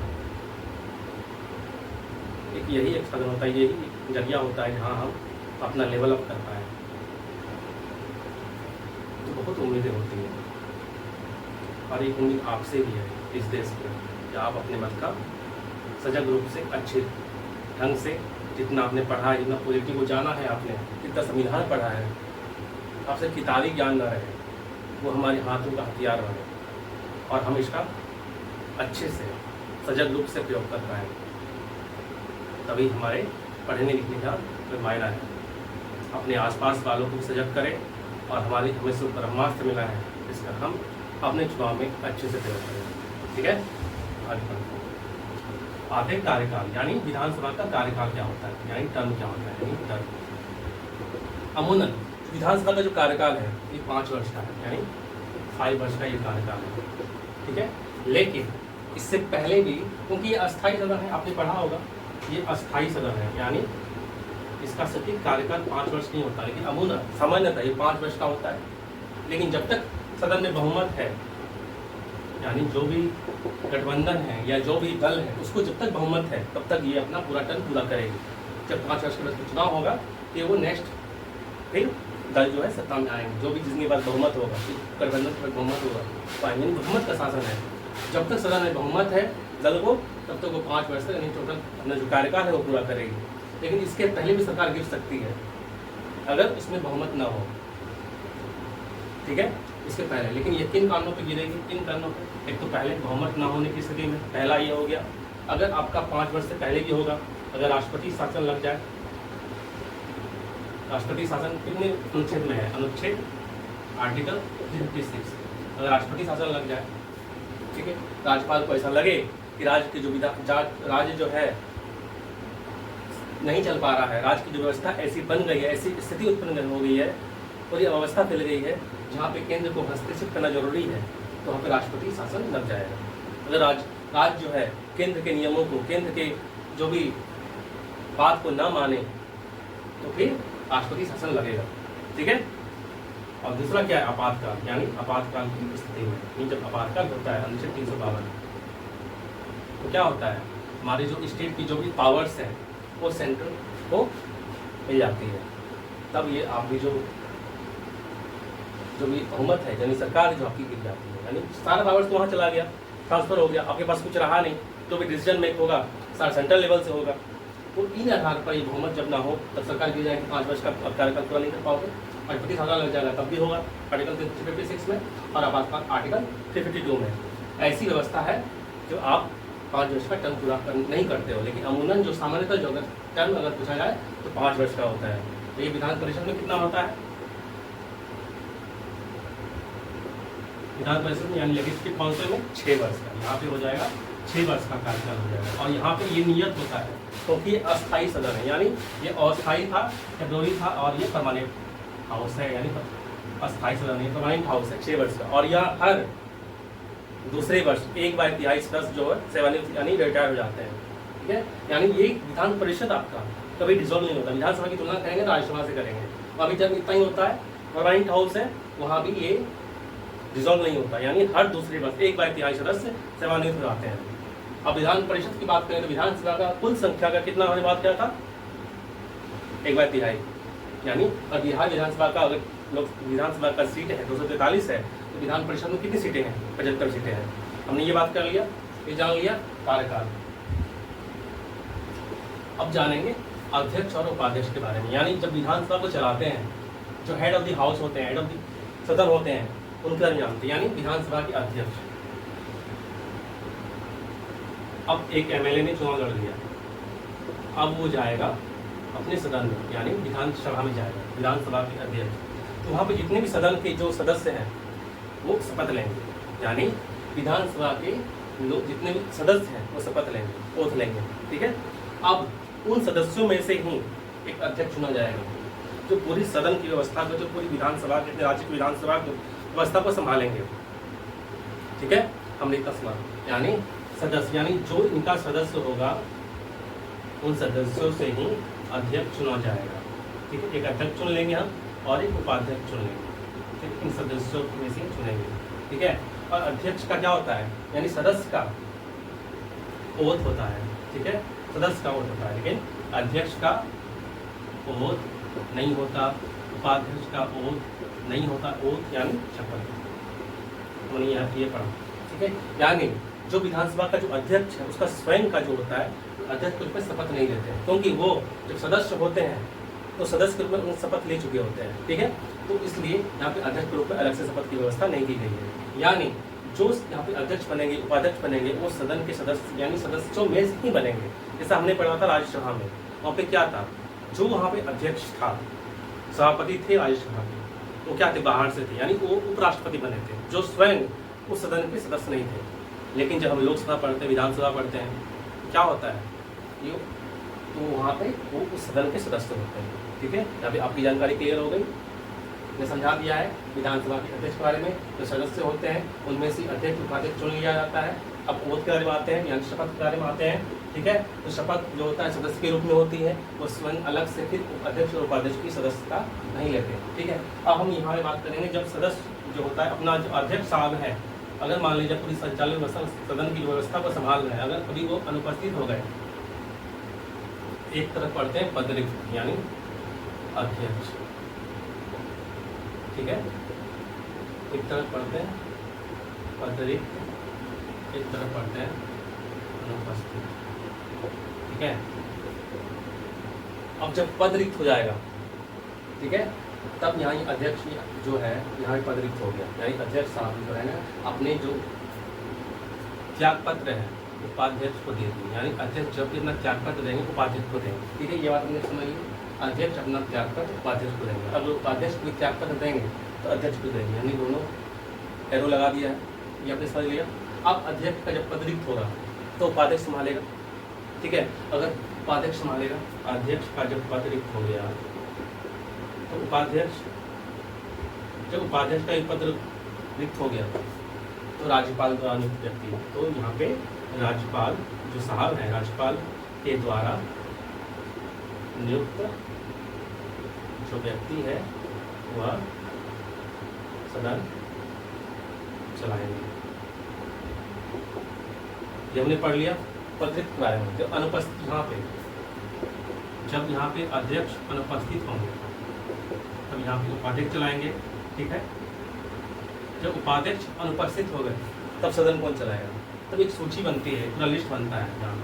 एक यही एक साधन होता है, यही जरिया होता है जहाँ हम अपना लेवल अप कर पाए। तो बहुत उम्मीदें होती हैं, और एक उम्मीद आपसे भी है इस देश में कि आप अपने मत का सजग रूप से, अच्छे ढंग से, जितना आपने पढ़ा है, जितना पॉलिटी को जाना है आपने, जितना संविधान पढ़ा है, आपसे किताबी ज्ञान न रहे, वो हमारे हाथों का हथियार बने और हम इसका अच्छे से सजग रूप से प्रयोग कर पाए। तभी हमारे पढ़ने लिखने का कोई मायना है। अपने आसपास वालों को सजग करें और हमें से ब्रह्मास्त्र मिला है, इसका हम अपने चुनाव में अच्छे से प्रयोग करें। ठीक है, आते कार्यकाल, यानी विधानसभा का कार्यकाल क्या होता है, यानी टर्म क्या होता है, यानी टर्म। अमूमन विधानसभा का जो कार्यकाल है ये 5 वर्ष का है, यानी 5 वर्ष का ये कार्यकाल है। ठीक है, लेकिन इससे पहले भी, क्योंकि ये अस्थायी सदन है, आपने पढ़ा होगा, ये अस्थायी सदन है, यानी इसका सटीक कार्यकाल 5 वर्ष नहीं होता, लेकिन अमूमन सामान्यतः ये 5 वर्ष का होता है। लेकिन जब तक सदन में बहुमत है, यानी जो भी गठबंधन है या जो भी दल है, उसको जब तक बहुमत है तब तक ये अपना पूरा टर्म पूरा करेगी। जब 5 वर्ष के बाद चुनाव होगा तो वो नेक्स्ट फिर दल जो है सत्ता में आएंगे, जो भी जिसके पास बहुमत होगा, गठबंधन के पास बहुमत होगा तो आएंगे। बहुमत का शासन है, जब तक सदन में बहुमत है दल को, तब तक वो 5 वर्ष तक, यानी टोटल अपना जो कार्यकाल है वो पूरा करेगी। लेकिन इसके पहले भी सरकार गिर सकती है अगर उसमें बहुमत ना हो। ठीक है, इसके पहले, लेकिन ये किन कारणों पर गिरेगी, किन कारणों पर? एक तो पहले बहुमत ना होने की स्थिति में, पहला ये हो गया। अगर आपका 5 वर्ष से पहले भी होगा, अगर राष्ट्रपति शासन लग जाए, राष्ट्रपति शासन कितने अनुच्छेद में है, अनुच्छेद आर्टिकल 356, अगर राष्ट्रपति शासन लग जाए, ठीक है, राज्यपाल को ऐसा लगे कि राज्य की जो राज्य जो है नहीं चल पा रहा है, राज्य की जो व्यवस्था ऐसी बन गई है, ऐसी स्थिति उत्पन्न हो गई है और ये अवस्था फैल गई है जहाँ पे केंद्र को हस्तक्षेप करना जरूरी है, तो वहाँ पे राष्ट्रपति शासन लग जाएगा। अगर राज्य जो है केंद्र के नियमों को, केंद्र के जो भी बात को ना माने, तो फिर राष्ट्रपति शासन लगेगा। ठीक है, और दूसरा क्या है, आपातकाल, यानी आपातकाल की स्थिति में, जब आपातकाल होता है अनुच्छेद 352, तो क्या होता है, हमारी जो स्टेट की जो भी पावर्स हैं वो सेंट्रल को मिल जाती है। तब ये आप भी जो भी बहुमत है, यानी सरकार जो आपकी गिर जाती है, यानी सारा पावर्स तो वहाँ चला गया, ट्रांसफर हो गया, आपके पास कुछ रहा नहीं, जो भी डिसीजन मेक होगा सारा सेंट्रल लेवल से होगा। तो इन आधार पर ये बहुमत जब ना हो तब सरकार गिर जाएगी, 5 वर्ष का कार्यकाल पूरा नहीं कर पाओगे, राष्ट्रपति शासन लग जाएगा, तब भी होगा आर्टिकल 356 में और आपातकाल आर्टिकल 352 में। ऐसी व्यवस्था है जो आप 5 वर्ष का टर्म पूरा नहीं करते हो, लेकिन अमूमन जो सामान्यतः जो अगर टर्म अगर पूछा जाए तो 5 वर्ष का होता है। तो ये विधान परिषद में कितना होता है, विधान परिषद में यानी लेजिस्लेटिव काउंसिल में 6 वर्ष का, यहाँ पे हो जाएगा 6 वर्ष का कार्यकाल हो जाएगा। और यहाँ पे ये नियत होता है क्योंकि तो अस्थायी सदन है, यानी ये अस्थायी था, टेम्पोररी था, और ये परमानेंट हाउस है, यानी अस्थायी सदन है, परमानेंट हाउस है 6 वर्ष का। और यह हर दूसरे वर्ष 1/23 सदस्य जो है सेवानिवृत्त यानी रिटायर हो जाते हैं। ठीक है, यानी ये विधान परिषद आपका कभी डिसॉल्व नहीं होता। विधानसभा की तुलना करेंगे तो राज्यसभा से करेंगे, अभी जब इतना ही होता है, परमानेंट हाउस है, वहाँ भी ये डिसॉल्व नहीं होता, यानी हर दूसरे वर्ष 1/23 सदस्य सेवानिवृत्त हो जाते हैं। अब विधान परिषद की बात करें तो विधानसभा का कुल संख्या का कितना हमने बात किया था, 1/23, यानी और बिहार विधानसभा का अगर विधानसभा का सीट है 243 है, तो विधान परिषद में कितनी सीटें हैं, 75 सीटें हैं। हमने ये बात कर लिया, ये जान लिया कार्यकाल। अब जानेंगे अध्यक्ष और उपाध्यक्ष के बारे में। यानी जब विधानसभा को चलाते हैं, जो हेड ऑफ द हाउस होते हैं, हेड ऑफ द सदन होते हैं, उनके बारे में जानते हैं। यानी विधानसभा के अध्यक्ष। अब एक एमएलए ने चुनाव लड़ लिया, अब वो जाएगा अपने सदन में, यानी विधानसभा में जाएगा, विधानसभा के अध्यक्ष। तो वहाँ पे जितने भी सदन के जो सदस्य हैं वो शपथ लेंगे, यानी विधानसभा के लोग जितने भी सदस्य हैं वो शपथ लेंगे, ओथ लेंगे, ठीक है। अब उन सदस्यों में से ही एक अध्यक्ष चुना जाएगा, जो पूरी सदन की व्यवस्था को, जो पूरी विधानसभा के, राज्य की विधानसभा की व्यवस्था को संभालेंगे, ठीक है। हमने इतना सुना, यानी सदस्य, यानी जो इनका सदस्य होगा उन सदस्यों से ही अध्यक्ष चुना जाएगा, ठीक है। एक अध्यक्ष चुन लेंगे हम और एक उपाध्यक्ष चुन लेंगे, ठीक है। इन सदस्यों में से चुनेंगे, ठीक है। और अध्यक्ष का क्या होता है, यानी सदस्य का ओथ होता है, ठीक है। सदस्य का ओथ होता है, लेकिन अध्यक्ष का ओथ नहीं होता, उपाध्यक्ष का ओथ नहीं होता। ओथ यानी शपथ, हमने यहाँ ये पढ़ा, ठीक है। यानी जो विधानसभा का जो अध्यक्ष है उसका स्वयं का जो होता है, अध्यक्ष के रूप में शपथ नहीं लेते, क्योंकि वो जब सदस्य होते हैं तो सदस्य के रूप में शपथ ले चुके होते हैं, ठीक है। तो इसलिए यहाँ पे अध्यक्ष के रूप में अलग से शपथ की व्यवस्था नहीं की गई है। यानी जो यहाँ पे अध्यक्ष बनेंगे, उपाध्यक्ष बनेंगे, वो सदन के सदस्य यानी सदस्यों में से ही बनेंगे। जैसा हमने पढ़ा था राज्यसभा में, वहाँ पे क्या था, जो वहाँ पे अध्यक्ष था, सभापति थे राज्यसभा के, वो क्या थे, बाहर से थे, यानी वो उपराष्ट्रपति बने थे, जो स्वयं उस सदन के सदस्य नहीं थे। लेकिन जब हम लोकसभा पढ़ते हैं, विधानसभा पढ़ते हैं, क्या होता है ये, तो वहाँ पे वो उस सदन के सदस्य होते हैं, ठीक है। यहाँ पे आपकी जानकारी क्लियर हो गई, मैं समझा दिया है विधानसभा के अध्यक्ष के बारे में। जो सदस्य होते हैं उनमें से अध्यक्ष उपाध्यक्ष चुन लिया जाता है। अब ओथ के बारे में आते हैं, यानी शपथ के बारे में आते हैं, ठीक है। तो शपथ जो होता है सदस्य के रूप में होती है, वो स्वयं अलग से फिर अध्यक्ष और उपाध्यक्ष की सदस्यता नहीं लेते, ठीक है। अब हम यहाँ पे बात करेंगे, जब सदस्य जो होता है अपना जो अध्यक्ष साहब है, अगर मान लीजिए पूरी संचालन व्यवस्था, सदन की व्यवस्था को संभाल रहे हैं, अगर कभी वो अनुपस्थित हो गए, एक तरफ पढ़ते हैं पदरिक्त यानी अध्यक्ष, ठीक है। एक तरफ पढ़ते हैं पदरिक्त, एक तरफ पढ़ते हैं अनुपस्थित, ठीक है। अब जब पदरिक्त हो जाएगा, ठीक है, तब यहाँ अध्यक्ष जो है यहाँ पदरिक्त हो गया, यानी अध्यक्ष साहब जो है ना अपने जो त्याग पत्र है उपाध्यक्ष को दे देंगे, यानी अध्यक्ष जब भी अपना त्याग पत्र देंगे उपाध्यक्ष को देंगे, ठीक है। ये बात हमने समझ ली, अध्यक्ष अपना त्याग पत्र उपाध्यक्ष को देंगे। अब उपाध्यक्ष को त्याग पत्र देंगे तो अध्यक्ष को देंगे, यानी दोनों एरो लगा दिया है, ये आपने समझ लिया। अब अध्यक्ष का जब पदरिक्त होगा तो उपाध्यक्ष संभालेगा, ठीक है। अगर उपाध्यक्ष संभालेगा, अध्यक्ष का जब पदरिक्त हो गया तो उपाध्यक्ष, जब उपाध्यक्ष का पद रिक्त हो गया तो राज्यपाल द्वारा नियुक्त व्यक्ति, तो यहाँ पे राज्यपाल जो साहब हैं, राज्यपाल के द्वारा नियुक्त जो व्यक्ति है वह सदन चलाएंगे। ये हमने पढ़ लिया पदरिक्त के बारे में। जब अनुपस्थित यहाँ पे अध्यक्ष अनुपस्थित होंगे तब यहाँ पे उपाध्यक्ष चलाएंगे, ठीक है। जब उपाध्यक्ष अनुपस्थित हो गए तब सदन कौन चलाएगा, तब एक सूची बनती है, पूरा लिस्ट बनता है, जहाँ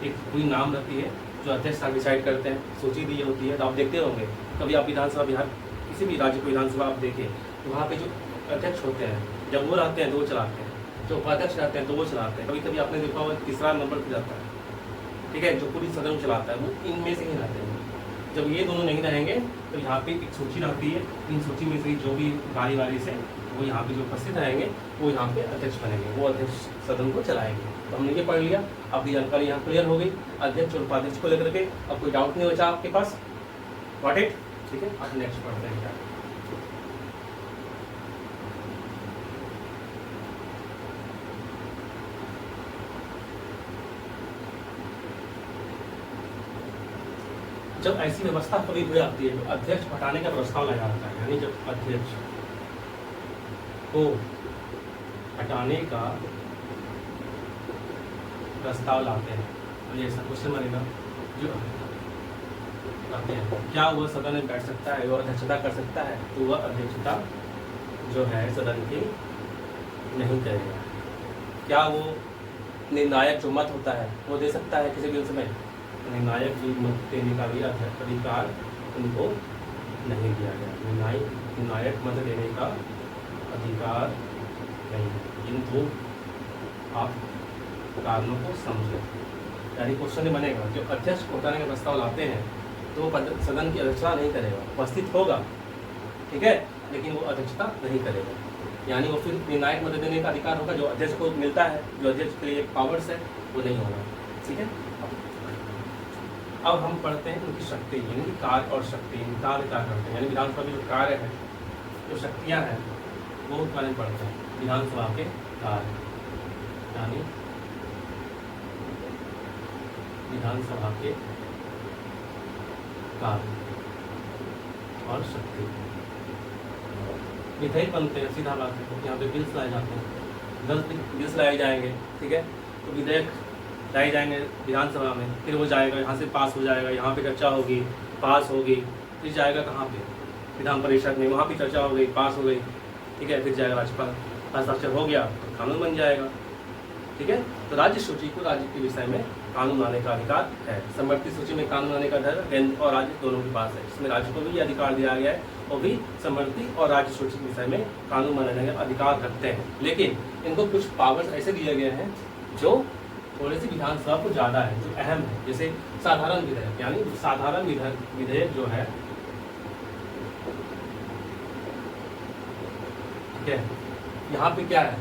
एक पूरी नाम रहती है जो अध्यक्ष साहब डिसाइड करते हैं, सूची दी होती है। तो आप देखते होंगे कभी आप विधानसभा, बिहार किसी भी राज्य को विधानसभा आप देखें तो वहाँ पे जो अध्यक्ष होते हैं जब वो रहते हैं तो वो चलाते हैं, जो उपाध्यक्ष रहते हैं तो वो चलाते हैं। कभी कभी आपने देखा होगा तीसरा नंबर पर जाता है, ठीक है, जो पूरी सदन चलाता है वो इनमें से ही रहते हैं। जब ये दोनों नहीं रहेंगे तो यहाँ पे एक सूची रहती है, इन सूची में से जो भी बारी बारी से वो यहाँ पे जो उपस्थित रहेंगे वो यहाँ पे अध्यक्ष बनेंगे, वो अध्यक्ष सदन को चलाएंगे। तो हमने ये पढ़ लिया, आपकी जानकारी यहाँ क्लियर हो गई अध्यक्ष और उपाध्यक्ष को लेकर के। अब कोई डाउट नहीं बचा आपके पास, गॉट इट, ठीक है। अब नेक्स्ट पढ़ते हैं क्या। जब ऐसी व्यवस्था कभी हुई आती है तो अध्यक्ष हटाने का प्रस्ताव लगा जाता है, यानी जब अध्यक्ष को हटाने का प्रस्ताव लाते हैं तो ये ऐसा क्वेश्चन बनेगा जो लाते हैं, क्या वह सदन में बैठ सकता है, वह अध्यक्षता कर सकता है, तो वह अध्यक्षता जो है सदन की नहीं करेगा। क्या वो निर्णायक जो मत होता है वो दे सकता है किसी भी समय, निर्णायक मत देने का भी अधिकार उनको नहीं दिया गया। निर्णायक मत देने का अधिकार नहीं। इन दो आप कारणों को समझें। यानी क्वेश्चन बनेगा, जो अध्यक्ष को हटाने का प्रस्ताव लाते हैं तो सदन की अध्यक्षता नहीं करेगा, उपस्थित होगा, ठीक है, लेकिन वो अध्यक्षता नहीं करेगा। यानी वो फिर निर्णायक मत देने का अधिकार होगा जो अध्यक्ष को मिलता है, जो अध्यक्ष के लिए पावर्स है, वो नहीं होगा, ठीक है। अब हम पढ़ते हैं उनकी शक्ति, यानी कार्य और शक्ति। कार्य क्या करते हैं, यानी विधानसभा के जो कार्य है, जो शक्तियाँ हैं, वो बारे में पढ़ते हैं। विधानसभा के कार्य यानी विधानसभा के कार्य और शक्ति। विधेयक बनते हैं, सीधा बात है, यहाँ पे बिल्स लाए जाते हैं, 10 बिल्स लाए जाएंगे, ठीक है। तो विधेयक लाए जाएंगे विधानसभा में, फिर वो जाएगा, यहाँ से पास हो जाएगा, यहाँ पे चर्चा होगी, पास होगी, फिर जाएगा कहाँ पे, विधान परिषद में, वहाँ भी चर्चा हो गई, पास हो गई, ठीक है, फिर जाएगा राज्यपाल, हस्ताक्षर हो गया तो कानून बन जाएगा, ठीक है। तो राज्य सूची को राज्य के विषय में कानून लाने का अधिकार है। समवर्ती सूची में कानून लाने का अधिकार केंद्र और राज्य दोनों के पास है। इसमें राज्य को भी ये अधिकार दिया गया है, वो भी समवर्ती और राज्य सूची के विषय में कानून बनाने का अधिकार रखते हैं। लेकिन इनको कुछ पावर्स ऐसे दिए गए हैं जो थोड़े से विधानसभा को ज़्यादा है, जो अहम है। जैसे साधारण विधेयक, यानी साधारण विधेयक जो है, ठीक है, यहाँ पे क्या है,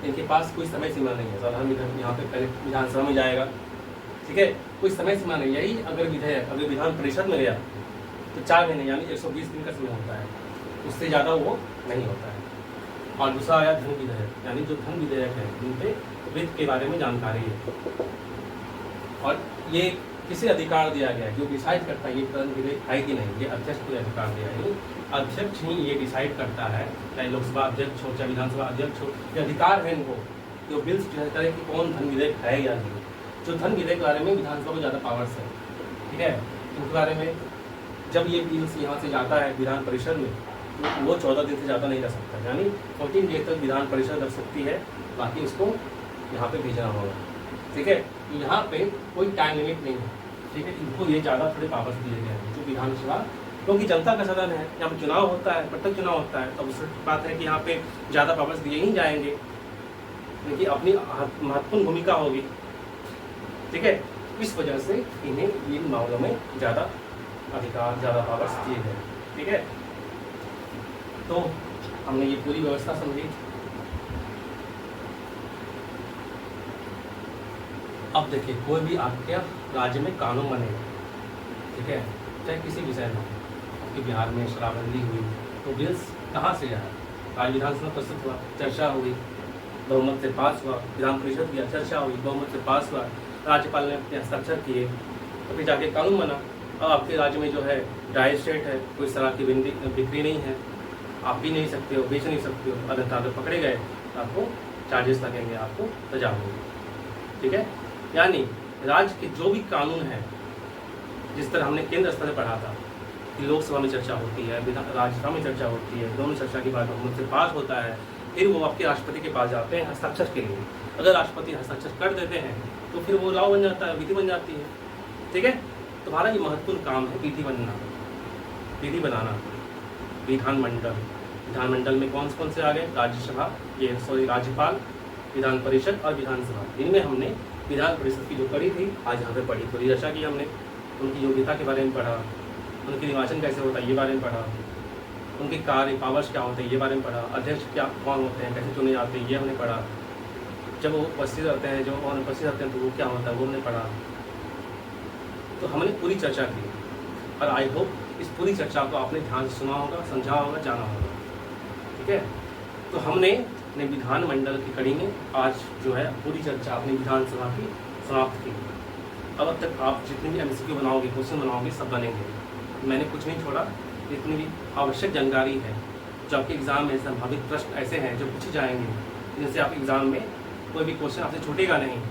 इनके पास कोई समय सीमा नहीं है। साधारण विधेयक यहाँ पे पहले विधानसभा में जाएगा, ठीक है, कोई समय सीमा नहीं। यही अगर विधेयक अगर विधान परिषद में गया तो 4 महीने यानी 120 दिन का समय होता है, उससे ज़्यादा वो नहीं होता है। और दूसरा आया धन विधेयक, यानी जो धन विधेयक है, जिन पे वित्त के बारे में जानकारी है, और ये किसे अधिकार दिया गया है, जो डिसाइड करता है ये धन विधेयक है कि नहीं, ये अध्यक्ष को अधिकार दिया है। अध्यक्ष ही ये डिसाइड करता है, चाहे लोकसभा अध्यक्ष हो चाहे विधानसभा अध्यक्ष हो, ये अधिकार है इनको, जो बिल्स डिसाइड करे कि कौन धन विधेयक है या नहीं। जो धन विधेयक के बारे में विधानसभा को ज़्यादा पावर्स है, ठीक है, उनके बारे में जब ये बिल्स यहाँ से जाता है विधान परिषद में, तो वो 14 दिन से ज़्यादा नहीं रह सकता, यानी 14 डेज तक विधान परिषद रख सकती है, बाकी उसको यहाँ पे भेजना होगा, ठीक है। यहाँ पे कोई टाइम लिमिट नहीं है, ठीक है। इनको ये ज़्यादा थोड़े पावर्स दिए गए हैं जो विधानसभा, क्योंकि जनता का सदन है, यहाँ पे चुनाव होता है, प्रत्येक चुनाव होता है, तब उस बात है कि यहाँ पे ज़्यादा पावर्स दिए ही जाएंगे, क्योंकि अपनी महत्वपूर्ण भूमिका होगी, ठीक है। इस वजह से इन्हें इन मामलों में ज़्यादा अधिकार, ज़्यादा पावर्स दिए गए, ठीक है। तो हमने ये पूरी व्यवस्था समझी। अब देखिए, कोई भी आपके राज्य में कानून बनेगा, ठीक है, चाहे किसी विषय में, आपके बिहार में शराबबंदी हुई तो बिल्स कहाँ से आया, राज्य विधानसभा प्रस्तुत हुआ, चर्चा हुई, बहुमत से पास हुआ, विधान परिषद किया, चर्चा हुई, बहुमत से पास हुआ, राज्यपाल ने अपने हस्ताक्षर किए, तो फिर जाके कानून बना। अब आपके राज्य में जो है ड्राई स्टेट है, कोई शराब की बिक्री नहीं है, आप भी नहीं सकते हो, बेच नहीं सकते हो, अगर पकड़े गए तो आपको चार्जेस लगेंगे, आपको सजा होगी, ठीक है। यानी राज्य के जो भी कानून है, जिस तरह हमने केंद्र स्तर पर पढ़ा था कि लोकसभा में चर्चा होती है, राज्यसभा में चर्चा होती है, दोनों चर्चा के बाद बहुमत से पास होता है, फिर वो आपके राष्ट्रपति के पास जाते हैं हस्ताक्षर के लिए। अगर राष्ट्रपति हस्ताक्षर कर देते हैं तो फिर वो लॉ बन जाता है, विधि बन जाती है, ठीक है। तुम्हारा ये महत्वपूर्ण काम है विधि बनना, विधि बनाना। विधानमंडल में कौन से आ गए, राज्यसभा, राज्यपाल, विधान परिषद और विधानसभा। इनमें हमने विधान परिषद की जो कड़ी थी आज यहाँ पे पढ़ी, थोड़ी चर्चा की हमने, उनकी योग्यता के बारे में पढ़ा, उनके निर्वाचन कैसे होता है ये बारे में पढ़ा, उनके कार्य पावर्स क्या होते हैं ये बारे में पढ़ा, अध्यक्ष क्या कौन होते हैं, कैसे चुने जाते हैं ये हमने पढ़ा, जब वो उपस्थित रहते हैं, जो अनुपस्थित रहते हैं तो वो क्या होता है वो हमने पढ़ा। तो हमने पूरी चर्चा की और आई होप इस पूरी चर्चा को आपने ध्यान से सुना होगा, समझा होगा, जाना होगा, ठीक है। तो हमने अपने विधानमंडल की कड़ी में आज जो है पूरी चर्चा अपनी विधानसभा की समाप्त की। अब तक आप जितनी भी MCQ बनाओगे, क्वेश्चन बनाओगे, सब बनेंगे, मैंने कुछ नहीं छोड़ा। जितनी भी आवश्यक जानकारी है जो आपके एग्ज़ाम में संभावित प्रश्न ऐसे हैं जो पूछे जाएंगे, जिनसे आप एग्ज़ाम में कोई भी क्वेश्चन आपसे छूटेगा नहीं,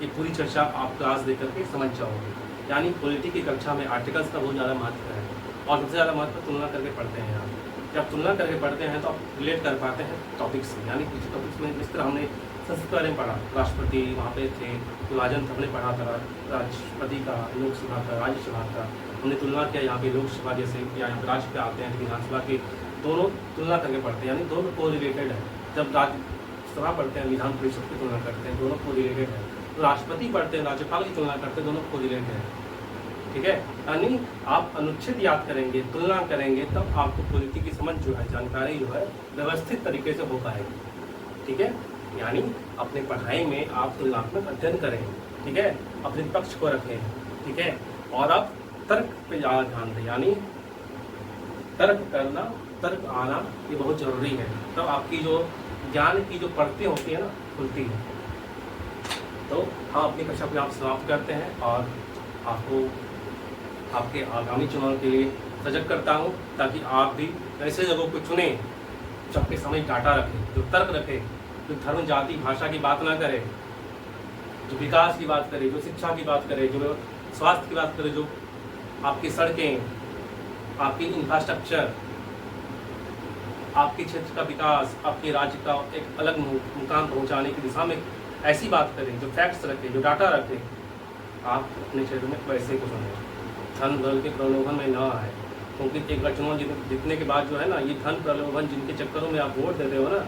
ये पूरी चर्चा आप क्लास दे करके समझ जाओगे। यानी पॉलिटी की कक्षा में आर्टिकल्स का बहुत ज़्यादा महत्व है और सबसे ज़्यादा महत्व तुलना करके पढ़ते हैं आप, जब तुलना करके पढ़ते हैं तो आप रिलेट कर पाते हैं टॉपिक से, यानी किसी टॉपिक्स में जिस तरह हमने संस्कृत के बारे में पढ़ा, राष्ट्रपति वहाँ पे थे, विभाजन हमने पढ़ा था राष्ट्रपति का, लोकसभा का, राज्यसभा का, हमने तुलना किया यहाँ पे लोकसभा जैसे या यहाँ पे राज्य पे आते हैं विधानसभा के, दोनों तुलना करके पढ़ते हैं, यानी दोनों को रिलेटेड है। जब राज्यसभा पढ़ते हैं विधान परिषद की तुलना करते हैं, दोनों को रिलेटेड है। तो राष्ट्रपति पढ़ते हैं राज्यपाल की तुलना करते हैं, दोनों को रिलेटेड है। ठीक है, यानी आप अनुच्छेद याद करेंगे, तुलना करेंगे, तब आपको पॉलिटी की समझ जो है, जानकारी जो है व्यवस्थित तरीके से हो पाएगी। ठीक है, यानी अपने पढ़ाई में आप तुलनात्मक अध्ययन करें। ठीक है, अपने पक्ष को रखें। ठीक है, और आप तर्क पे ज़्यादा ध्यान दें, यानी तर्क करना, तर्क आना ये बहुत ज़रूरी है। तब आपकी जो ज्ञान की जो परतें होती है ना, खुलती है। तो हम अपनी कक्षा को यहाँ समाप्त करते हैं और आपको आपके आगामी चुनाव के लिए सजग करता हूँ, ताकि आप भी ऐसे जगहों को चुने जो आपके समय डाटा रखे, जो तर्क रखे, जो धर्म जाति भाषा की बात ना करे, जो विकास की बात करे, जो शिक्षा की बात करे, जो स्वास्थ्य की बात करे, जो आपकी सड़कें, आपकी इंफ्रास्ट्रक्चर, आपके क्षेत्र का विकास, आपके राज्य का एक अलग मुकाम पहुंचाने की दिशा में ऐसी बात करें, जो फैक्ट्स रखे, जो डाटा रखे। आप अपने क्षेत्र में वैसे को सुने, धन बल के प्रलोभन में ना आए, क्योंकि एक बार चुनाव जीतने के बाद जो है ना, ये धन प्रलोभन जिनके चक्करों में आप वोट देते हो ना,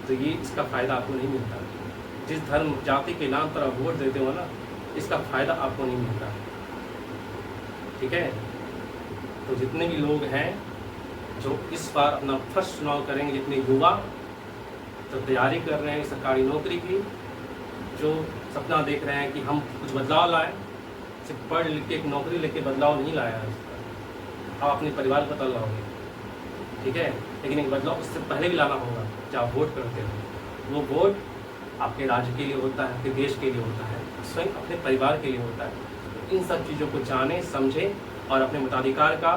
तो ये इसका फ़ायदा आपको नहीं मिलता। जिस धर्म जाति के नाम पर आप वोट देते हो ना, इसका फ़ायदा आपको नहीं मिलता। ठीक है, तो जितने भी लोग हैं जो इस बार अपना फर्स्ट चुनाव करेंगे, जितने युवा तो तैयारी कर रहे हैं सरकारी नौकरी की, जो सपना देख रहे हैं कि हम कुछ बदलाव लाएं, सिर्फ पढ़ लिख के एक नौकरी लेके बदलाव नहीं लाया है, आप अपने परिवार को बदल लाओगे। ठीक है, लेकिन एक बदलाव उससे पहले भी लाना होगा। जब आप वोट करते हो, वो वोट आपके राज्य के लिए होता है, आपके देश के लिए होता है, स्वयं अपने परिवार के लिए होता है। तो इन सब चीज़ों को जानें, समझें और अपने मताधिकार का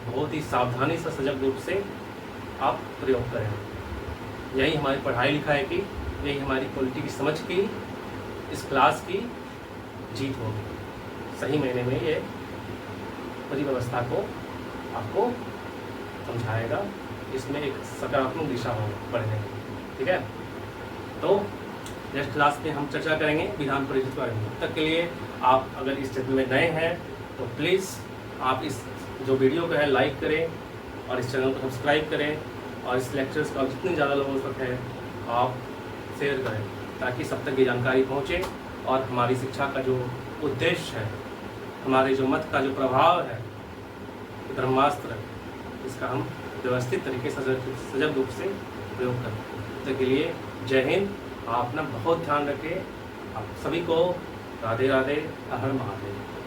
बहुत ही सावधानी से, सजग रूप से आप प्रयोग करें। यही हमारी पढ़ाई लिखाई की, यही हमारी पॉलिटी की समझ की, इस क्लास की जीत होगी। सही महीने में ये पूरी व्यवस्था को आपको समझाएगा, इसमें एक सकारात्मक दिशा हो बढ़ने की। ठीक है, तो नेक्स्ट क्लास में हम चर्चा करेंगे विधान परिषद के बारे में। तब तक के लिए आप अगर इस चैनल में नए हैं तो प्लीज़ आप इस जो वीडियो को है लाइक करें और इस चैनल को सब्सक्राइब करें और इस लेक्चर्स का जितने ज़्यादा लोगों तक है आप शेयर करें, ताकि सब तक ये जानकारी पहुँचे और हमारी शिक्षा का जो उद्देश्य है, हमारे जो मत का जो प्रभाव है, ब्रह्मास्त्र, इसका हम व्यवस्थित तरीके से सजग रूप से प्रयोग करें। तो के लिए जय हिंद। आप अपना बहुत ध्यान रखें। आप सभी को राधे राधे, हर हर महादेव।